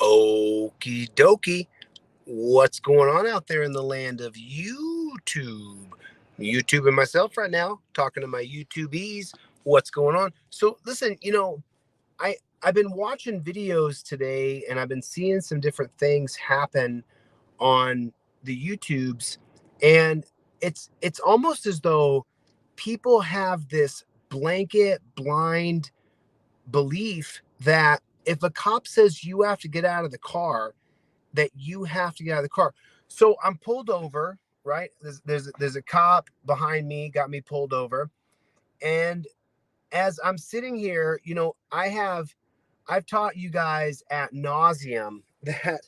Okie dokie. What's going on out there in the land of YouTube? YouTube and myself right now, talking to my YouTubees. What's going on? So listen, I've been watching videos today and I've been seeing some different things happen on the YouTubes, and it's almost as though people have this blanket blind belief that if a cop says you have to get out of the car, that you have to get out of the car. So I'm pulled over, right? There's a cop behind me, got me pulled over. And as I'm sitting here, I've taught you guys at nauseum that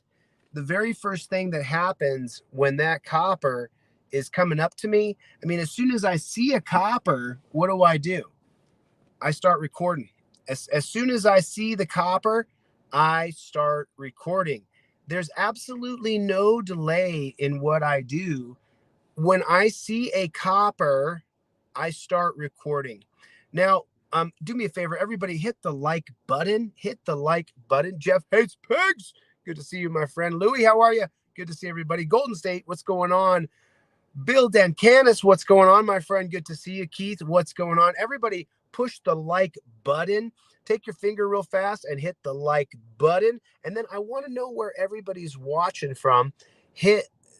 the very first thing that happens when that copper is coming up to me, I mean, as soon as I see a copper, what do? I start recording. As soon as I see the copper, I start recording. There's absolutely no delay in what I do. When I see a copper, I start recording. Now, do me a favor, everybody, hit the like button. Hit the like button. Jeff hates pigs. Good to see you, my friend. Louie, how are you? Good to see everybody. Golden State, what's going on? Bill Dancanis, what's going on, my friend? Good to see you. Keith, what's going on? Everybody, push the like button. Take your finger real fast and hit the like button. And then I want to know where everybody's watching from.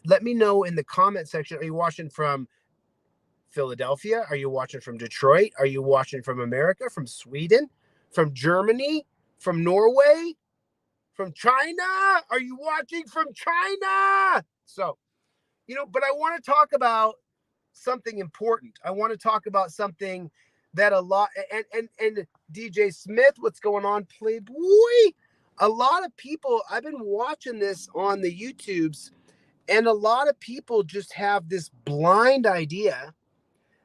Let me know in the comment section. Are you watching from Philadelphia? Are you watching from Detroit? Are you watching from America, from Sweden, from Germany, from Norway, from China? Are you watching from China? So, but I want to talk about something important. I want to talk about something that a lot, and DJ Smith, what's going on, Playboy? A lot of people, I've been watching this on the YouTubes, and a lot of people just have this blind idea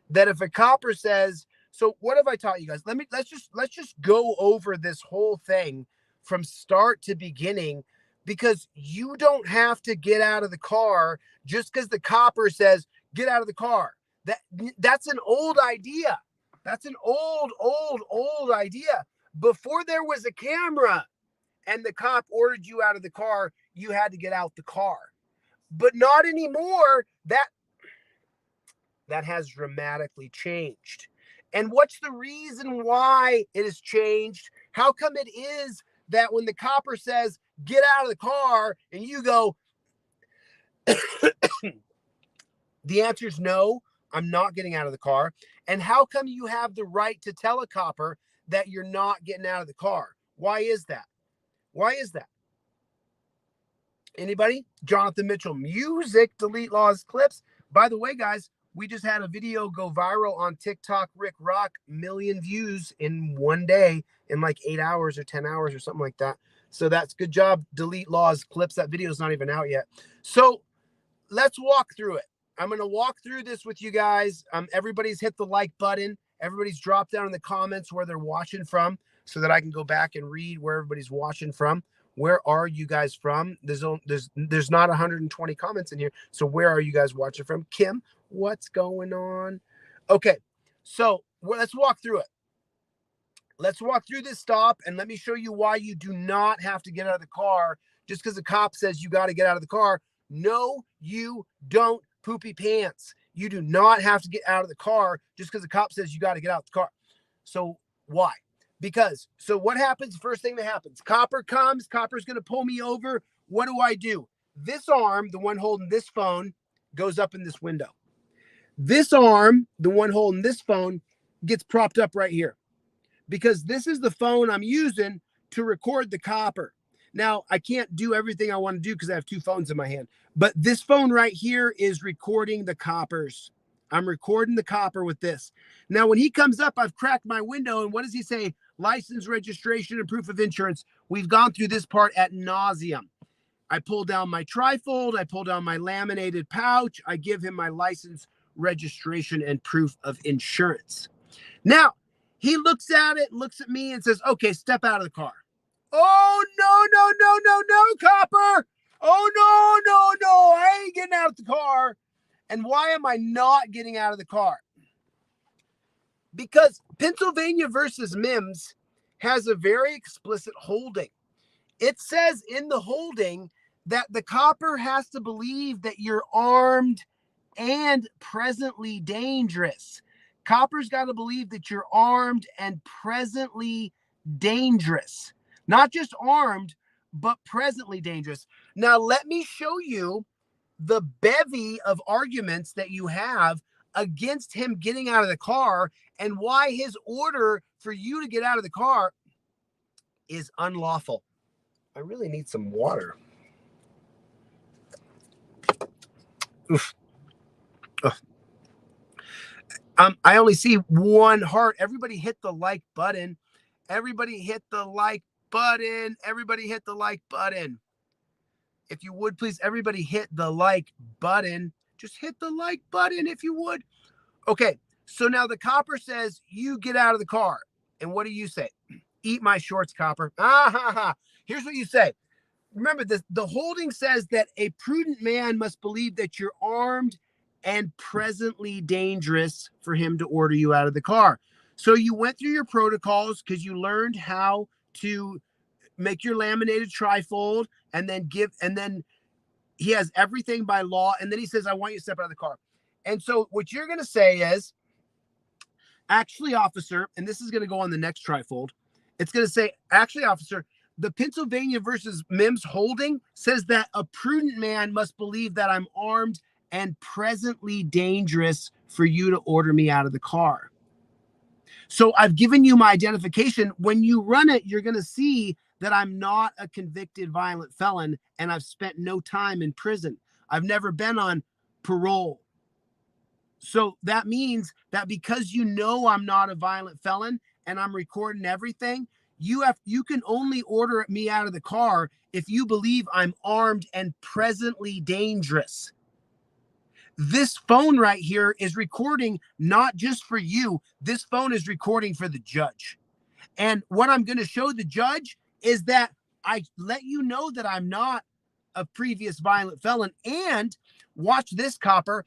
that if a copper says, so what have I taught you guys? Let's just go over this whole thing from start to beginning, because you don't have to get out of the car just because the copper says get out of the car. That's an old idea. That's an old idea. Before there was a camera and the cop ordered you out of the car, you had to get out the car. But not anymore. That has dramatically changed. And what's the reason why it has changed? How come it is that when the copper says, get out of the car, and you go, the answer is no, I'm not getting out of the car. And how come you have the right to tell a copper that you're not getting out of the car? Why is that? Why is that? Anybody? Jonathan Mitchell, music, delete laws, clips. By the way, guys, we just had a video go viral on TikTok, Rick Rock, 1 million views in one day, in like 8 hours or 10 hours or something like that. So that's good job. Delete laws, clips. That video is not even out yet. So let's walk through it. I'm going to walk through this with you guys. Everybody's hit the like button. Everybody's dropped down in the comments where they're watching from so that I can go back and read where everybody's watching from. Where are you guys from? There's not 120 comments in here. So where are you guys watching from? Kim, what's going on? Okay, so let's walk through it. Let's walk through this stop, and let me show you why you do not have to get out of the car just because the cop says you got to get out of the car. No, you don't, poopy pants. You do not have to get out of the car just because the cop says you got to get out of the car. So why? Because, so what happens? First thing that happens, copper comes, copper's going to pull me over. What do? This arm, the one holding this phone, goes up in this window. This arm, the one holding this phone, gets propped up right here, because this is the phone I'm using to record the copper. Now, I can't do everything I want to do because I have two phones in my hand, but this phone right here is recording the coppers. I'm recording the copper with this. Now, when he comes up, I've cracked my window, and what does he say? License, registration, and proof of insurance. We've gone through this part at nauseum. I pull down my trifold. I pull down my laminated pouch. I give him my license, registration, and proof of insurance. Now, he looks at it, looks at me, and says, okay, step out of the car. Oh, no, copper. Oh, no, I ain't getting out of the car. And why am I not getting out of the car? Because Pennsylvania versus Mims has a very explicit holding. It says in the holding that the copper has to believe that you're armed and presently dangerous. Copper's got to believe that you're armed and presently dangerous. Not just armed, but presently dangerous. Now, let me show you the bevy of arguments that you have against him getting out of the car and why his order for you to get out of the car is unlawful. I really need some water. Oof. I only see one heart. Everybody hit the like button. Everybody hit the like button. Everybody hit the like button. If you would, please, everybody hit the like button. Just hit the like button if you would. Okay, so now the copper says you get out of the car. And what do you say? Eat my shorts, copper. Ah, ha, ha. Here's what you say. Remember, the holding says that a prudent man must believe that you're armed and presently dangerous for him to order you out of the car. So you went through your protocols because you learned how to make your laminated trifold and then he has everything by law. And then he says, I want you to step out of the car. And so what you're going to say is, actually, officer, and this is going to go on the next trifold. It's going to say, actually, officer, the Pennsylvania versus Mims holding says that a prudent man must believe that I'm armed and presently dangerous for you to order me out of the car. So I've given you my identification. When you run it, you're going to see that I'm not a convicted violent felon and I've spent no time in prison. I've never been on parole. So that means that because you know I'm not a violent felon and I'm recording everything, you can only order me out of the car if you believe I'm armed and presently dangerous. This phone right here is recording not just for you. This phone is recording for the judge. And what I'm going to show the judge is that I let you know that I'm not a previous violent felon. And watch this, copper.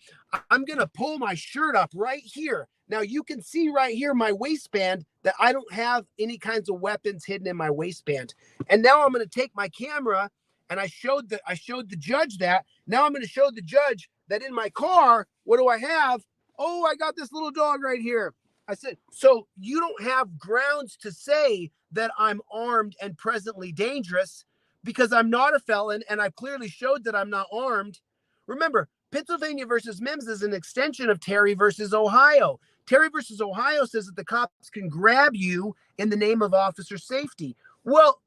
I'm going to pull my shirt up right here. Now you can see right here my waistband that I don't have any kinds of weapons hidden in my waistband. And now I'm going to take my camera and I showed the judge that. Now I'm going to show the judge that in my car, what do I have? Oh, I got this little dog right here. I said, so you don't have grounds to say that I'm armed and presently dangerous because I'm not a felon and I've clearly showed that I'm not armed. Remember, Pennsylvania versus Mims is an extension of Terry versus Ohio. Terry versus Ohio says that the cops can grab you in the name of officer safety. Well,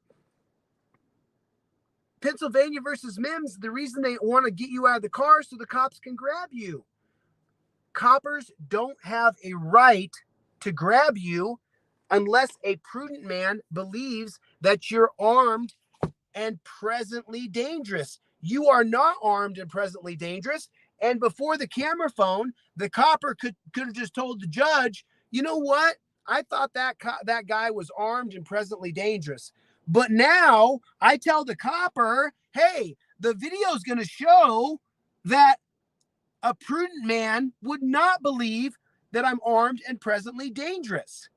Pennsylvania versus Mims, the reason they want to get you out of the car so the cops can grab you. Coppers don't have a right to grab you unless a prudent man believes that you're armed and presently dangerous. You are not armed and presently dangerous. And before the camera phone, the copper could have just told the judge, you know what? I thought that guy was armed and presently dangerous. But now I tell the copper, hey, the video is going to show that a prudent man would not believe that I'm armed and presently dangerous.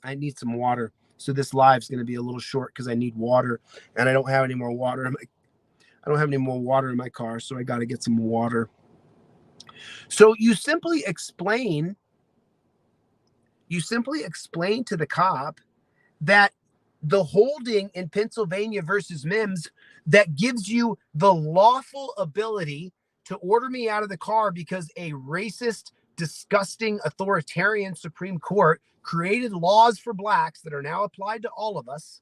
I need some water. So this live is going to be a little short because I need water and I don't have any more water in my car. So I got to get some water. So you simply explain to the cop that the holding in Pennsylvania versus Mims that gives you the lawful ability to order me out of the car because a racist, disgusting, authoritarian Supreme Court created laws for blacks that are now applied to all of us.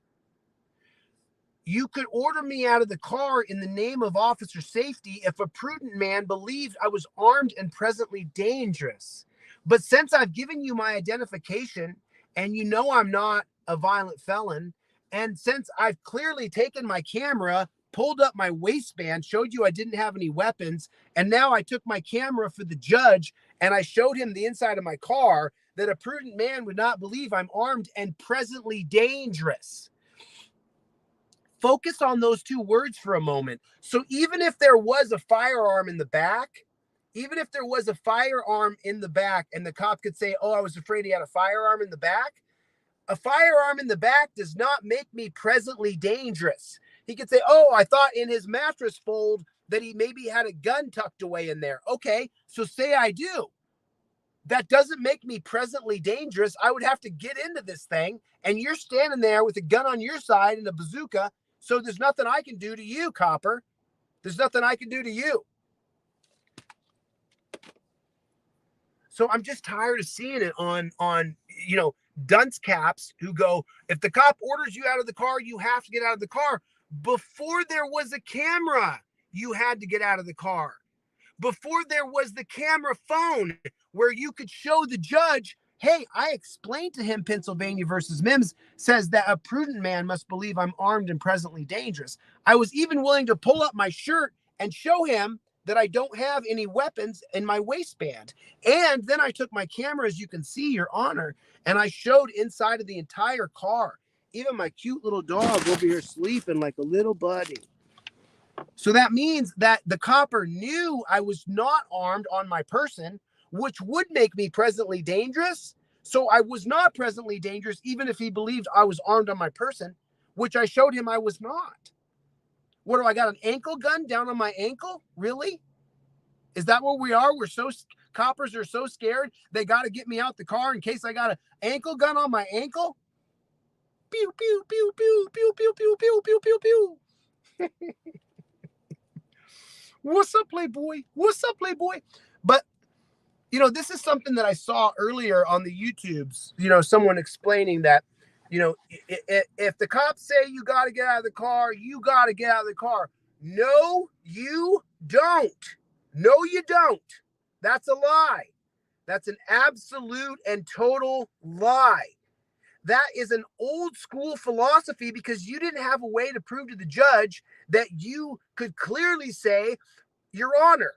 You could order me out of the car in the name of officer safety if a prudent man believed I was armed and presently dangerous. But since I've given you my identification and you know I'm not a violent felon, and since I've clearly taken my camera, pulled up my waistband, showed you I didn't have any weapons, and now I took my camera for the judge and I showed him the inside of my car, that a prudent man would not believe I'm armed and presently dangerous. Focus on those two words for a moment. So even if there was a firearm in the back, and the cop could say, oh, I was afraid he had a firearm in the back, A firearm in the back does not make me presently dangerous. He could say, oh, I thought in his mattress fold that he maybe had a gun tucked away in there. Okay, so say I do. That doesn't make me presently dangerous. I would have to get into this thing, and you're standing there with a gun on your side and a bazooka, so there's nothing I can do to you, copper. There's nothing I can do to you. So I'm just tired of seeing it on dunce caps who go, if the cop orders you out of the car, you have to get out of the car. Before there was a camera, you had to get out of the car. Before there was the camera phone where you could show the judge, hey, I explained to him Pennsylvania versus Mims says that a prudent man must believe I'm armed and presently dangerous. I was even willing to pull up my shirt and show him that I don't have any weapons in my waistband. And then I took my camera, as you can see, Your Honor, and I showed inside of the entire car. Even my cute little dog over here sleeping like a little buddy. So that means that the copper knew I was not armed on my person, which would make me presently dangerous. So I was not presently dangerous, even if he believed I was armed on my person, which I showed him I was not. What do I got? An ankle gun down on my ankle? Really? Is that where we are? Coppers are so scared they got to get me out the car in case I got an ankle gun on my ankle? Pew, pew, pew, pew, pew, pew, pew, pew, pew, pew, pew. What's up, Playboy? What's up, Playboy? But, this is something that I saw earlier on the YouTubes, someone explaining that, if the cops say you got to get out of the car, you got to get out of the car. No, you don't. No, you don't. That's a lie. That's an absolute and total lie. That is an old school philosophy because you didn't have a way to prove to the judge that you could clearly say, Your Honor,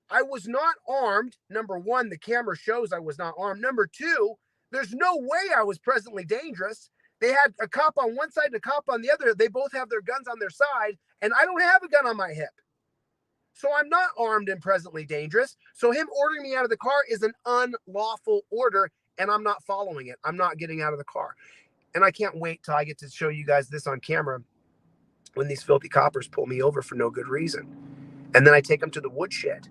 I was not armed. Number one, the camera shows I was not armed. Number two, there's no way I was presently dangerous. They had a cop on one side and a cop on the other. They both have their guns on their side, and I don't have a gun on my hip. So I'm not armed and presently dangerous. So him ordering me out of the car is an unlawful order, and I'm not following it. I'm not getting out of the car. And I can't wait till I get to show you guys this on camera when these filthy coppers pull me over for no good reason. And then I take them to the woodshed.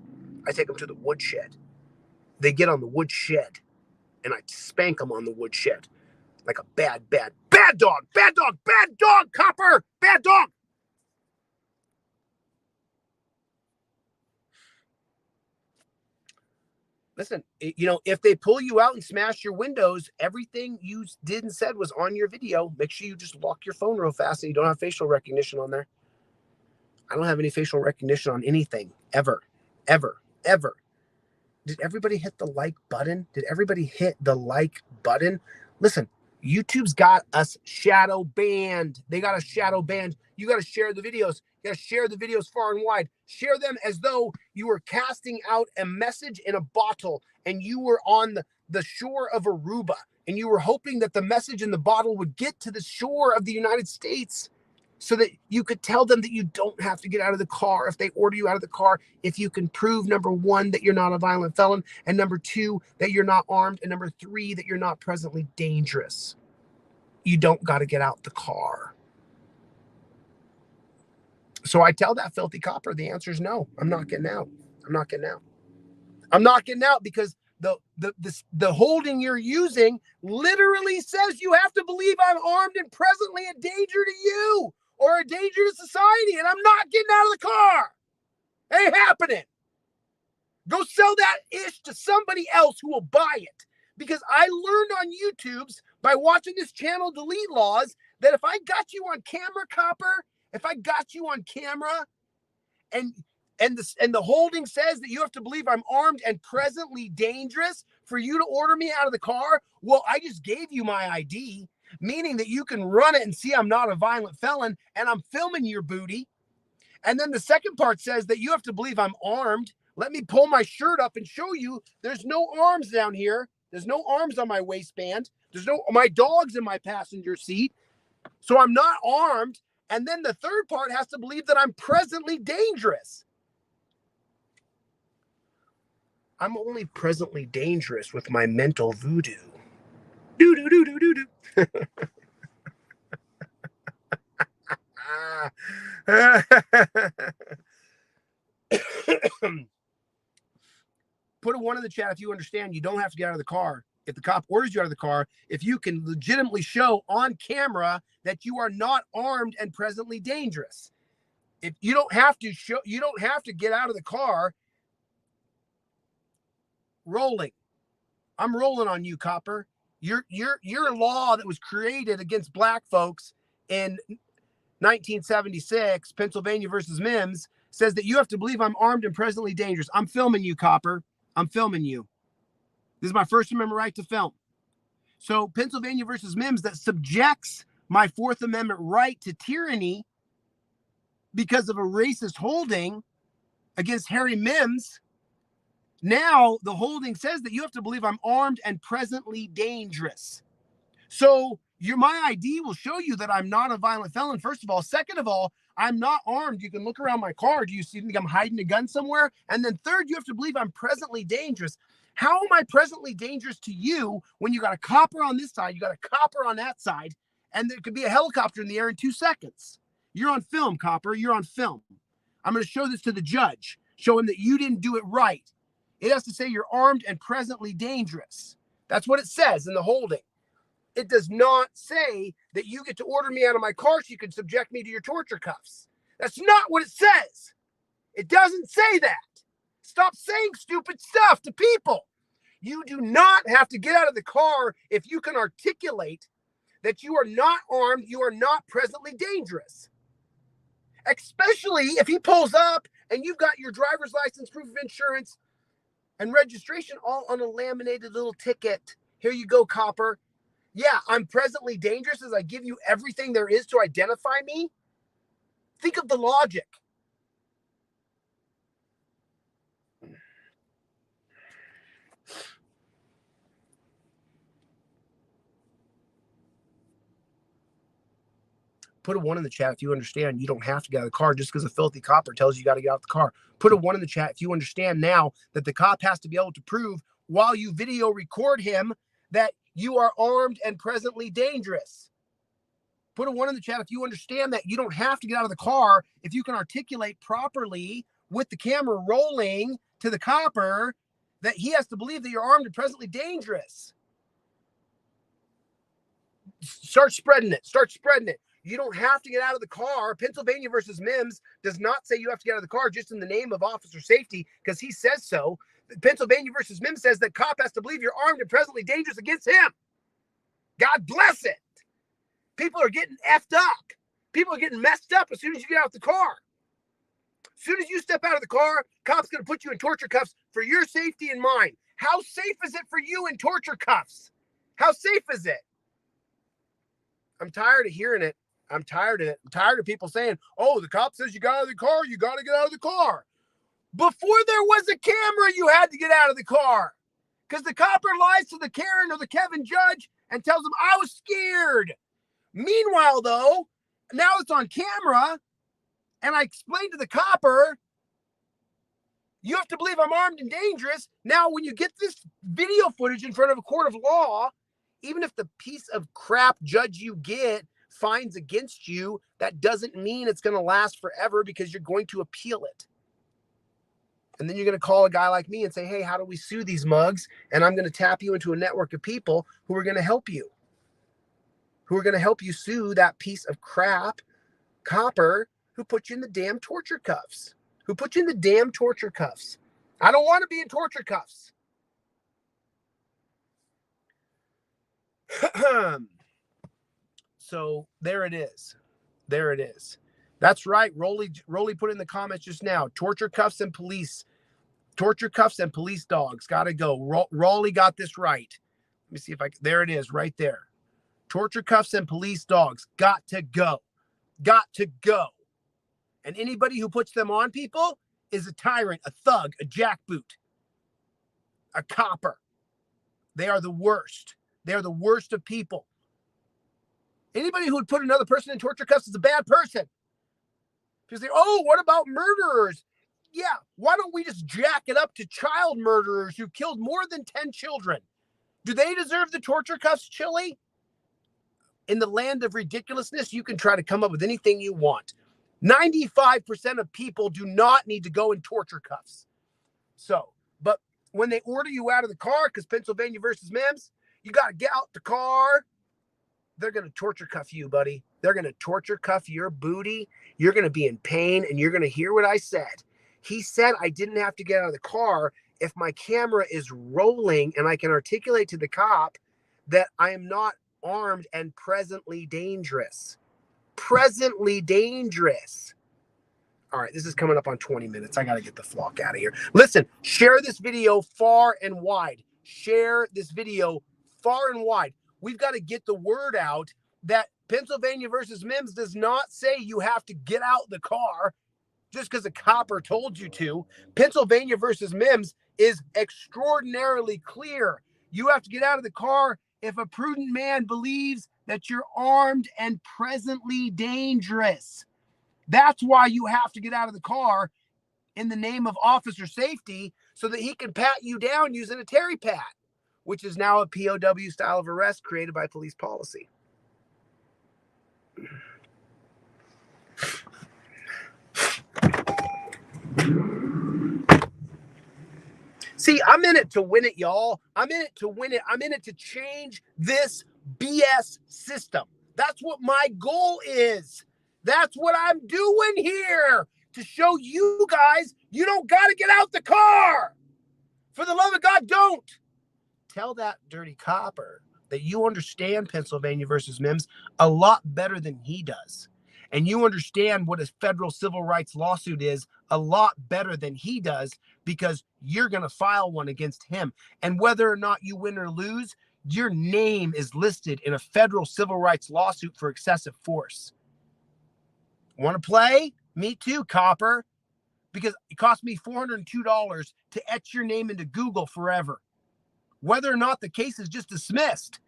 They get on the woodshed, and I spank them on the woodshed like a bad dog, copper, bad dog. Listen, if they pull you out and smash your windows, everything you did and said was on your video. Make sure you just lock your phone real fast and you don't have facial recognition on there. I don't have any facial recognition on anything, ever. Did everybody hit the like button? Listen, YouTube's got us shadow banned. They got us shadow banned. You got to share the videos. You got to share the videos far and wide. Share them as though you were casting out a message in a bottle and you were on the shore of Aruba and you were hoping that the message in the bottle would get to the shore of the United States so that you could tell them that you don't have to get out of the car if they order you out of the car, if you can prove, number one, that you're not a violent felon, and number two, that you're not armed, and number three, that you're not presently dangerous. You don't got to get out the car. So I tell that filthy copper, the answer is no. I'm not getting out. I'm not getting out because the holding you're using literally says you have to believe I'm armed and presently a danger to you or a danger to society, and I'm not getting out of the car. Ain't happening. Go sell that ish to somebody else who will buy it. Because I learned on YouTube's by watching this channel Delete Laws that if I got you on camera, copper, if I got you on camera and the holding says that you have to believe I'm armed and presently dangerous for you to order me out of the car, well, I just gave you my ID, meaning that you can run it and see I'm not a violent felon and I'm filming your booty. And then the second part says that you have to believe I'm armed. Let me pull my shirt up and show you there's no arms down here. There's no arms on my waistband. My dog's in my passenger seat. So I'm not armed. And then the third part has to believe that I'm presently dangerous. I'm only presently dangerous with my mental voodoo. Put a 1 in the chat if you understand you don't have to get out of the car. If the cop orders you out of the car, if you can legitimately show on camera that you are not armed and presently dangerous. If you don't have to show, you don't have to get out of the car rolling. I'm rolling on you, copper. Your law that was created against black folks in 1976, Pennsylvania versus Mims, says that you have to believe I'm armed and presently dangerous. I'm filming you, copper. I'm filming you. This is my First Amendment right to film. So Pennsylvania versus Mims that subjects my Fourth Amendment right to tyranny because of a racist holding against Harry Mims. Now the holding says that you have to believe I'm armed and presently dangerous. So my ID will show you that I'm not a violent felon, first of all. Second of all, I'm not armed. You can look around my car. Do you think I'm hiding a gun somewhere? And then third, you have to believe I'm presently dangerous. How am I presently dangerous to you when you got a copper on this side, you got a copper on that side, and there could be a helicopter in the air in 2 seconds? You're on film, copper. You're on film. I'm going to show this to the judge. Show him that you didn't do it right. It has to say you're armed and presently dangerous. That's what it says in the holding. It does not say that you get to order me out of my car so you can subject me to your torture cuffs. That's not what it says. It doesn't say that. Stop saying stupid stuff to people. You do not have to get out of the car if you can articulate that you are not armed, you are not presently dangerous. Especially if he pulls up and you've got your driver's license, proof of insurance, and registration all on a laminated little ticket. Here you go, copper. Yeah, I'm presently dangerous as I give you everything there is to identify me. Think of the logic. Put a 1 in the chat if you understand you don't have to get out of the car just because a filthy copper tells you got to get out of the car. Put a 1 in the chat if you understand now that the cop has to be able to prove while you video record him that you are armed and presently dangerous. Put a 1 in the chat if you understand that you don't have to get out of the car if you can articulate properly with the camera rolling to the copper that he has to believe that you're armed and presently dangerous. Start spreading it. Start spreading it. You don't have to get out of the car. Pennsylvania versus Mims does not say you have to get out of the car just in the name of officer safety because he says so. Pennsylvania versus Mims says that cop has to believe you're armed and presently dangerous against him. God bless it. People are getting effed up. People are getting messed up as soon as you get out of the car. As soon as you step out of the car, cop's going to put you in torture cuffs for your safety and mine. How safe is it for you in torture cuffs? How safe is it? I'm tired of hearing it. I'm tired of it. I'm tired of people saying, oh, the cop says you got out of the car. You got to get out of the car. Before there was a camera, you had to get out of the car. Because the copper lies to the Karen or the Kevin judge and tells them, I was scared. Meanwhile, though, now it's on camera, and I explained to the copper, you have to believe I'm armed and dangerous. Now, when you get this video footage in front of a court of law, even if the piece of crap judge you get finds against you, that doesn't mean it's going to last forever because you're going to appeal it. And then you're going to call a guy like me and say, hey, how do we sue these mugs? And I'm going to tap you into a network of people who are going to help you. Who are going to help you sue that piece of crap copper who put you in the damn torture cuffs. Who put you in the damn torture cuffs. I don't want to be in torture cuffs. So there it is. There it is. That's right. Rolly put in the comments just now. Torture cuffs and police. Torture cuffs and police dogs. Got to go. Rolly got this right. Let me see if there it is right there. Torture cuffs and police dogs. Got to go. Got to go. And anybody who puts them on people is a tyrant, a thug, a jackboot, a copper. They are the worst. They are the worst of people. Anybody who would put another person in torture cuffs is a bad person. Because they, oh, what about murderers? Yeah, why don't we just jack it up to child murderers who killed more than 10 children? Do they deserve the torture cuffs, Chille? In the land of ridiculousness, you can try to come up with anything you want. 95% of people do not need to go in torture cuffs. So, but when they order you out of the car, because Pennsylvania versus Mims, you got to get out the car. They're going to torture cuff you, buddy. They're going to torture cuff your booty. You're going to be in pain, and you're going to hear what I said. He said I didn't have to get out of the car if my camera is rolling and I can articulate to the cop that I am not armed and presently dangerous. Presently dangerous. All right, this is coming up on 20 minutes. I got to get the flock out of here. Listen, share this video far and wide. Share this video far and wide. We've got to get the word out that Pennsylvania versus Mims does not say you have to get out the car just because a copper told you to. Pennsylvania versus Mims is extraordinarily clear. You have to get out of the car if a prudent man believes that you're armed and presently dangerous. That's why you have to get out of the car in the name of officer safety so that he can pat you down using a Terry pat, which is now a POW style of arrest created by police policy. See, I'm in it to win it, y'all. I'm in it to win it. I'm in it to change this BS system. That's what my goal is. That's what I'm doing here, to show you guys you don't got to get out the car. For the love of God, don't. Tell that dirty copper that you understand Pennsylvania versus Mims a lot better than he does. And you understand what a federal civil rights lawsuit is a lot better than he does, because you're going to file one against him. And whether or not you win or lose, your name is listed in a federal civil rights lawsuit for excessive force. Want to play? Me too, copper. Because it cost me $402 to etch your name into Google forever. Whether or not the case is just dismissed,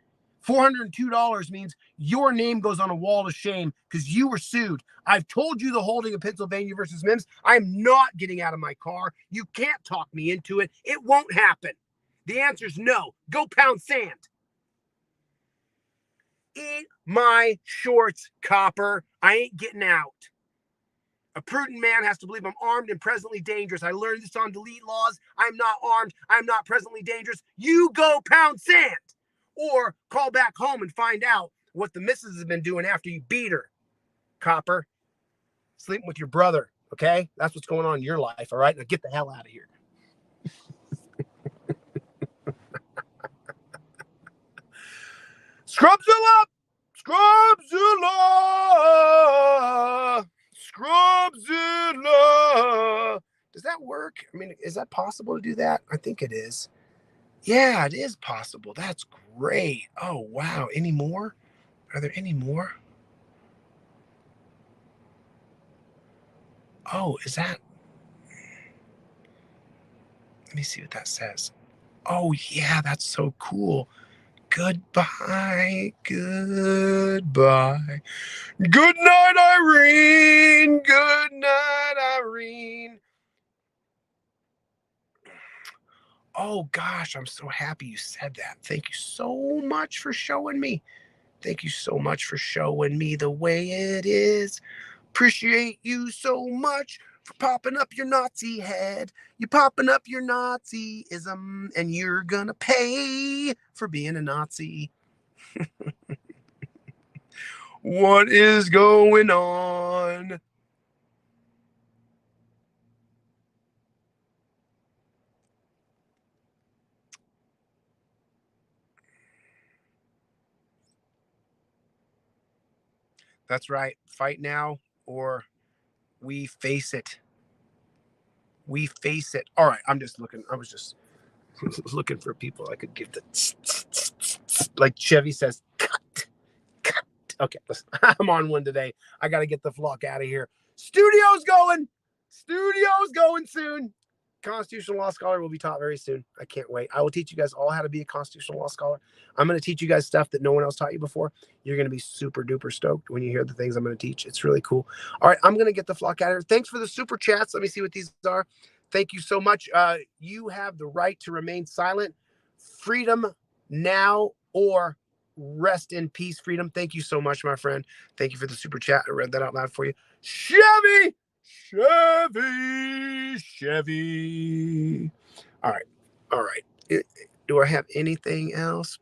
$402 means your name goes on a wall of shame because you were sued. I've told you the holding of Pennsylvania versus Mims. I'm not getting out of my car. You can't talk me into it. It won't happen. The answer is no. Go pound sand. Eat my shorts, copper. I ain't getting out. A prudent man has to believe I'm armed and presently dangerous. I learned this on delete laws. I'm not armed. I'm not presently dangerous. You go pound sand. Or call back home and find out what the missus has been doing after you beat her, copper. Sleeping with your brother, okay? That's what's going on in your life, all right? Now get the hell out of here. Scrubzilla! Scrubzilla! Scrubzilla! Does that work? I mean, is that possible to do that? I think it is. Yeah, it is possible. That's great. Oh, wow. Any more? Are there any more? Oh, is that? Let me see what that says. Oh, yeah, that's so cool. Goodbye. Goodbye. Good night, Irene. Good night, Irene. Oh, gosh, I'm so happy you said that. Thank you so much for showing me. Thank you so much for showing me the way it is. Appreciate you so much for popping up your Nazi head. You're popping up your Nazism, and you're gonna pay for being a Nazi. What is going on? That's right. Fight now, or we face it. We face it. All right. I'm just looking. I was just looking for people I could give the like Chevy says, cut. Okay, listen, I'm on one today. I got to get the flock out of here. Studio's going soon. Constitutional law scholar will be taught very soon. I can't wait. I will teach you guys all how to be a constitutional law scholar. I'm going to teach you guys stuff that no one else taught you before. You're going to be super duper stoked when you hear the things I'm going to teach. It's really cool. All right, I'm going to get the flock out of here. Thanks for the super chats. Let me see what these are. Thank you so much. You have the right to remain silent. Freedom now or Rest in peace, Freedom. Thank you so much, my friend. Thank you for the super chat. I read that out loud for you. Chevy. All right. Do I have anything else?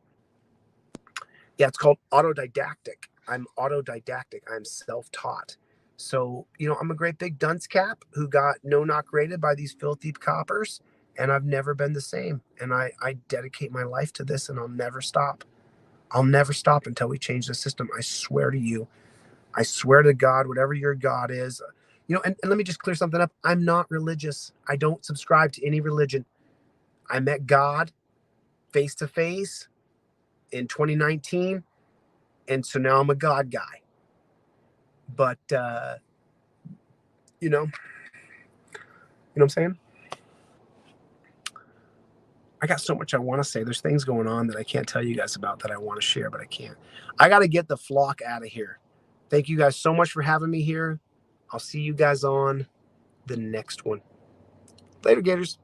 Yeah, it's called autodidactic. I'm autodidactic. I'm self-taught. So, I'm a great big dunce cap who got no-knock rated by these filthy coppers, and I've never been the same. And I dedicate my life to this, and I'll never stop. I'll never stop until we change the system. I swear to you. I swear to God, whatever your God is. And let me just clear something up. I'm not religious. I don't subscribe to any religion. I met God face to face in 2019. And so now I'm a God guy. But, you know what I'm saying? I got so much I want to say. There's things going on that I can't tell you guys about that I want to share, but I can't. I got to get the flock out of here. Thank you guys so much for having me here. I'll see you guys on the next one. Later, Gators.